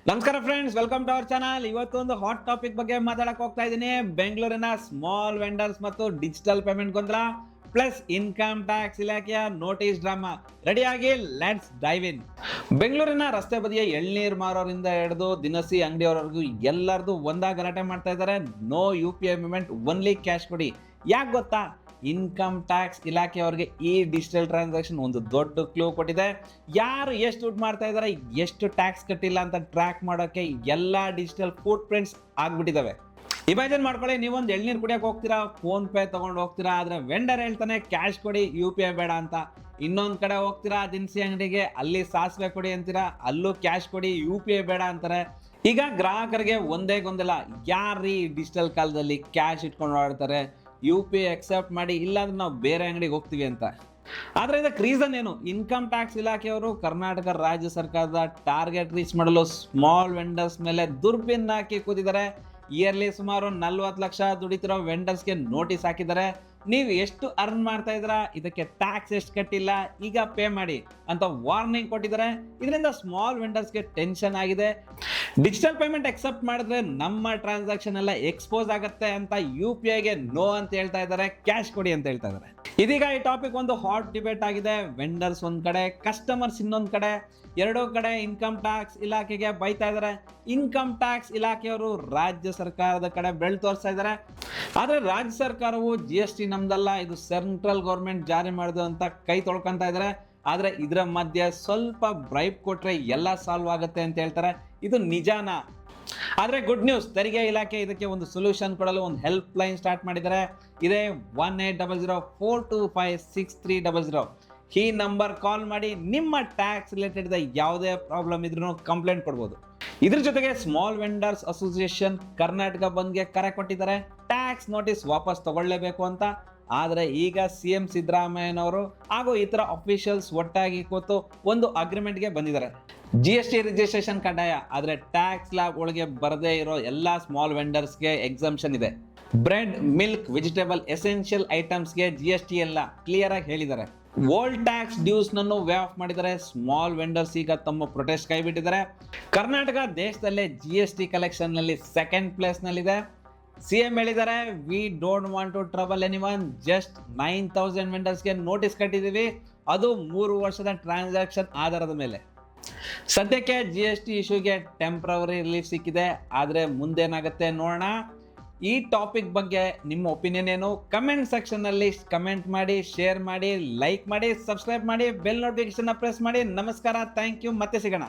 ನಮಸ್ಕಾರ friends, welcome to our channel. ಇವತ್ತೊಂದು hot topic ಬಗ್ಗೆ ಮಾತಾಡಕ್ ಹೋಗ್ತಾ ಇದ್ದೀನಿ. ಬೆಂಗಳೂರಿನ ಸ್ಮಾಲ್ ವೆಂಡರ್ಸ್ ಮತ್ತು ಡಿಜಿಟಲ್ ಪೇಮೆಂಟ್ ಗೊಂದಲ ಪ್ಲಸ್ ಇನ್ಕಮ್ ಟ್ಯಾಕ್ಸ್ ಇಲಾಖೆಯ ನೋಟಿಸ್ ಡ್ರಾಮಾ. ರೆಡಿಯಾಗಿ ಲೆಟ್ಸ್ ಡೈವ್ ಇನ್. ಬೆಂಗಳೂರಿನ ರಸ್ತೆ ಬದಿಯ ಎಳ್ನೀರು ಮಾರೋರಿಂದ ಹಿಡಿದು ದಿನಸಿ ಅಂಗಡಿಯವರೆಗೂ ಎಲ್ಲರದು ಒಂದಾ ಗಲಾಟೆ ಮಾಡ್ತಾ ಇದ್ದಾರೆ. No UPI payment, only cash ಕೊಡಿ. ಯಾಕೆ ಗೊತ್ತಾ? ಇನ್ಕಮ್ ಟ್ಯಾಕ್ಸ್ ಇಲಾಖೆಯವರಿಗೆ ಈ ಡಿಜಿಟಲ್ ಟ್ರಾನ್ಸಾಕ್ಷನ್ ಒಂದು ದೊಡ್ಡ ಕ್ಲೂ ಕೊಟ್ಟಿದೆ. ಯಾರು ಎಷ್ಟು ದುಡ್ಡು ಮಾಡ್ತಾ ಇದ್ದಾರೆ, ಎಷ್ಟು ಟ್ಯಾಕ್ಸ್ ಕಟ್ಟಿಲ್ಲ ಅಂತ ಟ್ರ್ಯಾಕ್ ಮಾಡೋಕ್ಕೆ ಎಲ್ಲ ಡಿಜಿಟಲ್ ಫುಟ್ ಪ್ರಿಂಟ್ಸ್ ಆಗ್ಬಿಟ್ಟಿದ್ದಾವೆ. ಇಮ್ಯಾಜಿನ್ ಮಾಡ್ಕೊಳ್ಳಿ, ನೀವೊಂದು ಎಳ್ನೀರು ಕುಡಿಯೋಕೆ ಹೋಗ್ತೀರಾ, ಫೋನ್ ಪೇ ತೊಗೊಂಡು ಹೋಗ್ತೀರಾ, ಆದರೆ ವೆಂಡರ್ ಹೇಳ್ತಾನೆ ಕ್ಯಾಶ್ ಕೊಡಿ, UPI ಬೇಡ ಅಂತ. ಇನ್ನೊಂದು ಕಡೆ ಹೋಗ್ತೀರಾ ದಿನಸಿ ಅಂಗಡಿಗೆ, ಅಲ್ಲಿ ಸಾಸಿವೆ ಕೊಡಿ ಅಂತೀರಾ, ಅಲ್ಲೂ ಕ್ಯಾಶ್ ಕೊಡಿ, UPI ಬೇಡ ಅಂತಾರೆ. ಈಗ ಗ್ರಾಹಕರಿಗೆ ಒಂದೇ ಗೊಂದಲ, ಯಾರೀ ಡಿಜಿಟಲ್ ಕಾಲದಲ್ಲಿ ಕ್ಯಾಶ್ ಇಟ್ಕೊಂಡು ಓಡಾಡ್ತಾರೆ, UPI ಅಕ್ಸೆಪ್ಟ್ ಮಾಡಿ, ಇಲ್ಲಾಂದ್ರೆ ನಾವು ಬೇರೆ ಅಂಗಡಿಗೆ ಹೋಗ್ತೀವಿ ಅಂತ. ಆದರೆ ಇದಕ್ಕೆ ರೀಸನ್ ಏನು? ಇನ್ಕಮ್ ಟ್ಯಾಕ್ಸ್ ಇಲಾಖೆಯವರು ಕರ್ನಾಟಕ ರಾಜ್ಯ ಸರ್ಕಾರದ ಟಾರ್ಗೆಟ್ ರೀಚ್ ಮಾಡಲು ಸ್ಮಾಲ್ ವೆಂಡರ್ಸ್ ಮೇಲೆ ದುರ್ಬಿನ್ ಹಾಕಿ ಕೂತಿದ್ದಾರೆ. ಇಯರ್ಲಿ ಸುಮಾರು 40 ಲಕ್ಷ ದುಡಿತಿರೋ ವೆಂಡರ್ಸ್ಗೆ ನೋಟಿಸ್ ಹಾಕಿದ್ದಾರೆ. ನೀವು ಎಷ್ಟು ಅರ್ನ್ ಮಾಡ್ತಾ ಇದ್ದೀರಾ, ಇದಕ್ಕೆ ಟ್ಯಾಕ್ಸ್ ಎಷ್ಟು ಕಟ್ಟಿಲ್ಲ, ಈಗ ಪೇ ಮಾಡಿ ಅಂತ ವಾರ್ನಿಂಗ್ ಕೊಟ್ಟಿದ್ದಾರೆ. ಇದರಿಂದ ಸ್ಮಾಲ್ ವೆಂಡರ್ಸ್ಗೆ ಟೆನ್ಷನ್ ಆಗಿದೆ. ಡಿಜಿಟಲ್ ಪೇಮೆಂಟ್ ಎಕ್ಸೆಪ್ಟ್ ಮಾಡಿದ್ರೆ ನಮ್ಮ ಟ್ರಾನ್ಸಾಕ್ಷನ್ ಎಲ್ಲ ಎಕ್ಸ್ಪೋಸ್ ಆಗುತ್ತೆ ಅಂತ UPIಗೆ ನೋ ಅಂತ ಹೇಳ್ತಾ ಇದ್ದಾರೆ, ಕ್ಯಾಶ್ ಕೊಡಿ ಅಂತ ಹೇಳ್ತಾ ಇದ್ದಾರೆ. ಇದೀಗ ಈ ಟಾಪಿಕ್ ಒಂದು ಹಾಟ್ ಡಿಬೇಟ್ ಆಗಿದೆ. ವೆಂಡರ್ಸ್ ಒಂದ್ ಕಡೆ, ಕಸ್ಟಮರ್ಸ್ ಇನ್ನೊಂದ್ ಕಡೆ, ಎರಡೂ ಕಡೆ ಇನ್ಕಮ್ ಟ್ಯಾಕ್ಸ್ ಇಲಾಖೆಗೆ ಬೈತಾ ಇದ್ದಾರೆ. ಇನ್ಕಮ್ ಟ್ಯಾಕ್ಸ್ ಇಲಾಖೆಯವರು ರಾಜ್ಯ ಸರ್ಕಾರದ ಕಡೆ ಬೆಳ್ ತೋರಿಸ್ತಾ ಇದ್ದಾರೆ. ಆದರೆ ರಾಜ್ಯ ಸರ್ಕಾರವು GST ನಮ್ದಲ್ಲ, ಇದು ಸೆಂಟ್ರಲ್ ಗೌರ್ಮೆಂಟ್ ಜಾರಿ ಮಾಡಿದೆ ಅಂತ ಕೈ ತೊಳ್ಕೊಂತ ಇದ್ದಾರೆ. ಆದರೆ ಇದರ ಮಧ್ಯೆ ಸ್ವಲ್ಪ ಬ್ರೈಬ್ ಕೊಟ್ರೆ ಎಲ್ಲ ಸಾಲ್ವ್ ಆಗುತ್ತೆ ಅಂತ ಹೇಳ್ತಾರೆ. ಇದು ನಿಜಾನಾ? ಆದರೆ ಗುಡ್ ನ್ಯೂಸ್, ತೆರಿಗೆ ಇಲಾಖೆ ಇದಕ್ಕೆ ಒಂದು ಸೊಲ್ಯೂಷನ್ ಕೊಡಲು ಒಂದು ಹೆಲ್ಪ್ ಲೈನ್ ಸ್ಟಾರ್ಟ್ ಮಾಡಿದ್ದಾರೆ. ಇದೇ 1800425630. ಈ ನಂಬರ್ ಕಾಲ್ ಮಾಡಿ ನಿಮ್ಮ ಟ್ಯಾಕ್ಸ್ ರಿಲೇಟೆಡ್ ಯಾವುದೇ ಪ್ರಾಬ್ಲಮ್ ಇದ್ರೂ ಕಂಪ್ಲೇಂಟ್ ಕೊಡ್ಬೋದು. ಇದ್ರ ಜೊತೆಗೆ ಸ್ಮಾಲ್ ವೆಂಡರ್ಸ್ ಅಸೋಸಿಯೇಷನ್ ಕರ್ನಾಟಕ ಬಂದ್ಗೆ ಕರೆ ಕೊಟ್ಟಿದ್ದಾರೆ, ಟ್ಯಾಕ್ಸ್ ನೋಟಿಸ್ ವಾಪಸ್ ತಗೊಳ್ಳೇಬೇಕು ಅಂತ. ಆದರೆ ಈಗ CM ಸಿದ್ದರಾಮಯ್ಯನವರು ಹಾಗೂ ಇತರ ಅಫಿಷಿಯಲ್ಸ್ ಒಟ್ಟಾಗಿ ಕೂತು ಒಂದು ಅಗ್ರಿಮೆಂಟ್ಗೆ ಬಂದಿದ್ದಾರೆ. GST ರಿಜಿಸ್ಟ್ರೇಷನ್ ಕಡ್ಡಾಯ, ಆದರೆ ಟ್ಯಾಕ್ಸ್ ಲ್ಯಾಬ್ ಒಳಗೆ ಬರದೇ ಇರೋ ಎಲ್ಲ ಸ್ಮಾಲ್ ವೆಂಡರ್ಸ್ಗೆ ಎಕ್ಸಂಪ್ಷನ್ ಇದೆ. ಬ್ರೆಡ್, ಮಿಲ್ಕ್, ವೆಜಿಟೇಬಲ್, ಎಸೆನ್ಷಿಯಲ್ ಐಟಮ್ಸ್ಗೆ GST ಎಲ್ಲ ಕ್ಲಿಯರ್ ಆಗಿ ಹೇಳಿದ್ದಾರೆ. ಓಲ್ಡ್ ಟ್ಯಾಕ್ಸ್ ಡ್ಯೂಸ್ ನನ್ನು ವೇ ಆಫ್ ಮಾಡಿದ್ದಾರೆ. ಸ್ಮಾಲ್ ವೆಂಡರ್ಸ್ ಈಗ ತಮ್ಮ ಪ್ರೊಟೆಸ್ಟ್ ಕೈ ಬಿಟ್ಟಿದ್ದಾರೆ. ಕರ್ನಾಟಕ ದೇಶದಲ್ಲೇ GST ಕಲೆಕ್ಷನ್ ನಲ್ಲಿ ಸೆಕೆಂಡ್ ಪ್ಲೇಸ್ ನಲ್ಲಿದೆ. CM ಹೇಳಿದ್ದಾರೆ, we don't want to trouble anyone, just 9000 ವೆಂಡರ್ಸ್ಗೆ ನೋಟಿಸ್ ಕಟ್ಟಿದ್ದೀವಿ, ಅದು 3 ವರ್ಷದ ಟ್ರಾನ್ಸಾಕ್ಷನ್ ಆಧಾರದ ಮೇಲೆ. ಸದ್ಯಕ್ಕೆ GST ಇಶ್ಯೂಗೆ ಟೆಂಪ್ರವರಿ ರಿಲೀಫ್ ಸಿಕ್ಕಿದೆ, ಆದರೆ ಮುಂದೇನಾಗುತ್ತೆ ನೋಡೋಣ. ಈ ಟಾಪಿಕ್ ಬಗ್ಗೆ ನಿಮ್ಮ ಒಪಿನಿಯನ್ ಏನು? ಕಮೆಂಟ್ ಸೆಕ್ಷನ್ನಲ್ಲಿ ಕಮೆಂಟ್ ಮಾಡಿ, ಶೇರ್ ಮಾಡಿ, ಲೈಕ್ ಮಾಡಿ, ಸಬ್ಸ್ಕ್ರೈಬ್ ಮಾಡಿ, ಬೆಲ್ ನೋಟಿಫಿಕೇಶನ್ ಪ್ರೆಸ್ ಮಾಡಿ. ನಮಸ್ಕಾರ, ಥ್ಯಾಂಕ್ ಯು, ಮತ್ತೆ ಸಿಗೋಣ.